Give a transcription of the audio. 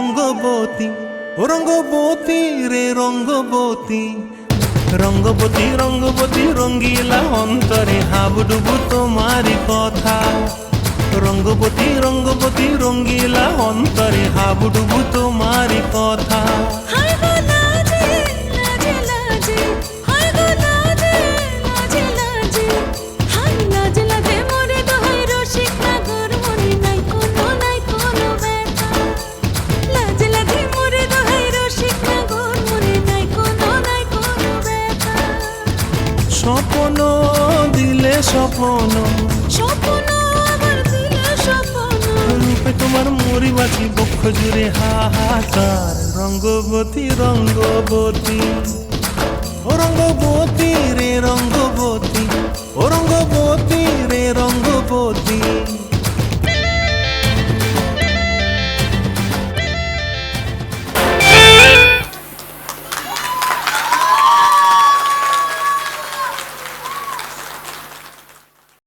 রঙ্গবতী, ও রঙ্গবতী রে রঙ্গবতী, রঙ্গবতী রঙ্গবতী রঙ্গিলা অন্তরে হাবুডুবু তোমারি কথা। রঙ্গবতী রঙ্গবতী রঙ্গিলা অন্তরে হাবুডুবু তোমারি কথা। হায় গো লাজে লাজে লাজে, হায় গো লাজে লাজে লাজে, হায় লাজে লাজে মোরে দোহাই রসিক নাগর মনে নাই কোনো ব্যথা। লাজে লাজে মোরে দোহাই রসিক নাগর মনে নাই কোনো ব্যথা। স্বপ্ন দিলে স্বপ্ন, স্বপ্ন আমার দিলে স্বপ্ন, রূপে তোমার মরি বাঁচি বক্ষ জুড়ে হাহাকার। রঙ্গবতী রঙ্গবতী, ও রঙ্গবতী রে রঙ্গবতী,